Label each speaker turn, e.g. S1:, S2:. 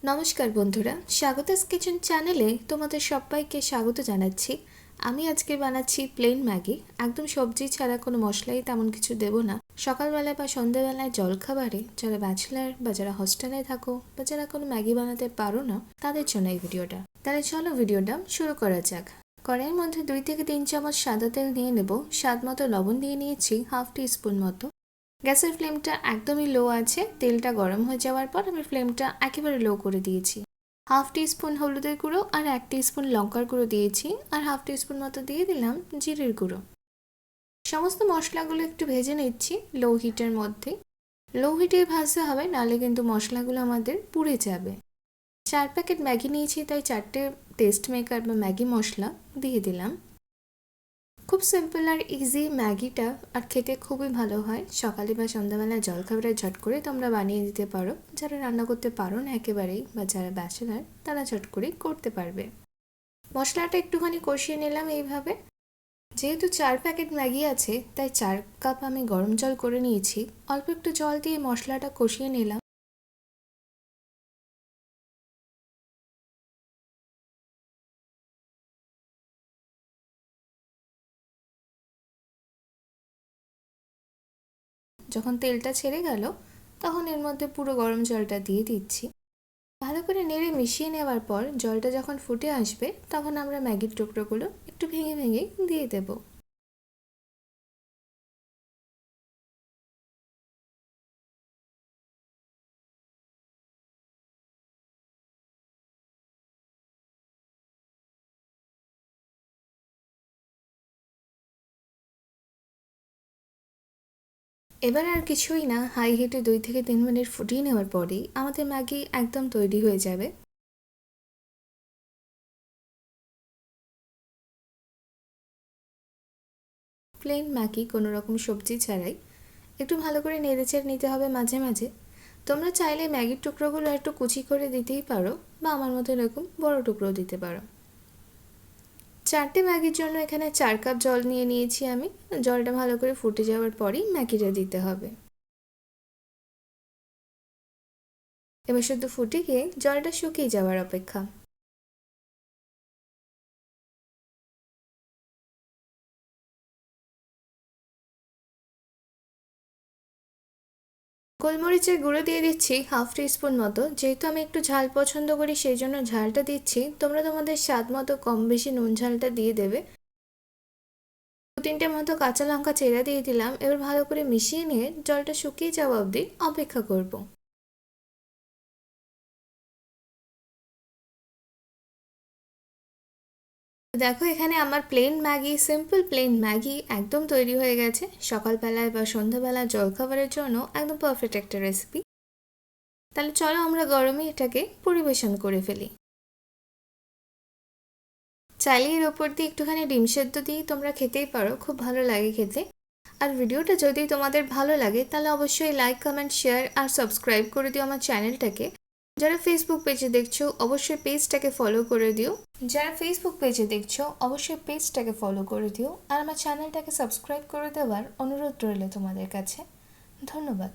S1: নমস্কার বন্ধুরা, স্বাগতাস কিচেন চ্যানেলে তোমাদের সবাইকে স্বাগত জানাচ্ছি। আমি আজকে বানাচ্ছি প্লেন ম্যাগি। একদম সবজি ছাড়া, কোনো মশলাই তেমন কিছু দেব না। সকালবেলা বা সন্ধ্যাবেলায় জলখাবারে যারা ব্যাচেলার বা যারা হস্টেলে থাকো বা যারা কোনো ম্যাগি বানাতে পারো না, তাদের জন্য এই ভিডিওটা। তাহলে চলো ভিডিওটা শুরু করা যাক। কড়াইয়ের মধ্যে 2 থেকে 3 চামচ সাদা তেল নিয়ে নেব। স্বাদ মতো লবণ দিয়ে নিয়েছি, হাফ টিস্পুন মতো। গ্যাসের ফ্লেমটা একদমই লো আছে। তেলটা গরম হয়ে যাওয়ার পর আমি ফ্লেমটা একেবারে লো করে দিয়েছি। হাফ টিস্পুন হলুদের গুঁড়ো আর 1 টিস্পুন লঙ্কার গুঁড়ো দিয়েছি, আর হাফ টিস্পুন মতো দিয়ে দিলাম জিরের গুঁড়ো। সমস্ত মশলাগুলো একটু ভেজে নিচ্ছি লো হিটের মধ্যে। লো হিটে ভাজতে হবে, নাহলে কিন্তু মশলাগুলো আমাদের পুড়ে যাবে। 4 প্যাকেট ম্যাগি নিয়েছি, তাই 4টে টেস্ট মেকার বা ম্যাগি মশলা দিয়ে দিলাম। খুব সিম্পল আর ইজি ম্যাগিটা, আর খেতে খুবই ভালো হয়। সকালে বা সন্ধ্যাবেলায় জলখাবারে ঝট করে তোমরা বানিয়ে দিতে পারো। যারা রান্না করতে পারো না একেবারেই, বা যারা ব্যাচেলার, তারা ঝট করেই করতে পারবে। মশলাটা একটুখানি কষিয়ে নিলাম এইভাবে। যেহেতু 4 প্যাকেট ম্যাগি আছে, তাই 4 কাপ আমি গরম জল করে নিয়েছি। অল্প একটু জল দিয়ে মশলাটা কষিয়ে নিলাম। যখন তেলটা ছেড়ে গেল, তখন এর মধ্যে পুরো গরম জলটা দিয়ে দিচ্ছি। ভালো করে নেড়ে মিশিয়ে নেওয়ার পর জলটা যখন ফুটে আসবে, তখন আমরা ম্যাগির টুকরোগুলো একটু ভেঙে ভেঙে দিয়ে দেব। এবার আর কিছুই না, হাই হিটে 2 থেকে 3 মিনিট ফুটিয়ে নেওয়ার পরেই আমাদের ম্যাগি একদম তৈরি হয়ে যাবে। প্লেন ম্যাগি কোনো রকম সবজি ছাড়াই একটু ভালো করে নেড়েচেড়ে নিতে হবে মাঝে মাঝে। তোমরা চাইলে ম্যাগির টুকরোগুলো একটু কুচি করে দিতেই পারো, বা আমার মতো এরকম বড় টুকরো দিতে পারো। 4টে ম্যাগির জন্য এখানে 4 কাপ জল নিয়ে নিয়েছি আমি। জলটা ভালো করে ফুটে যাওয়ার পরেই ম্যাগিটা দিতে হবে। এবার শুধু ফুটে গিয়ে জলটা শুকিয়ে যাওয়ার অপেক্ষা। গোলমরিচের গুঁড়ো দিয়ে দিচ্ছি হাফ টিস্পুন মতো। যেহেতু আমি একটু ঝাল পছন্দ করি, সেই জন্য ঝালটা দিচ্ছি। তোমরা তোমাদের স্বাদ মতো কম বেশি নুন ঝালটা দিয়ে দেবে। 2-3টে মতো কাঁচা লঙ্কা চেরা দিয়ে দিলাম। এবার ভালো করে মিশিয়ে নিয়ে জলটা শুকিয়ে যাওয়া অবধি অপেক্ষা করব। দেখো, এখানে আমার plane Maggi, simple plane Maggi একদম তৈরি হয়ে গেছে। সকালবেলায় বা সন্ধ্যাবেলায় জলখাবারের জন্য একদম পারফেক্ট একটা রেসিপি। তাহলে চলো আমরা গরমে এটাকে পরিবেশন করে ফেলি। চাইলে এর ওপর দিয়ে একটুখানি ডিম সেদ্ধ দিয়ে তোমরা খেতেই পারো, খুব ভালো লাগে খেতে। আর ভিডিওটা যদি তোমাদের ভালো লাগে, তাহলে অবশ্যই লাইক, কমেন্ট, শেয়ার আর সাবস্ক্রাইব করে দিও আমার চ্যানেলটাকে। যারা ফেসবুক পেজে দেখছো, অবশ্যই পেজটাকে ফলো করে দিও। আর আমার চ্যানেলটাকে সাবস্ক্রাইব করে দেওয়ার অনুরোধ রইল তোমাদের কাছে। ধন্যবাদ।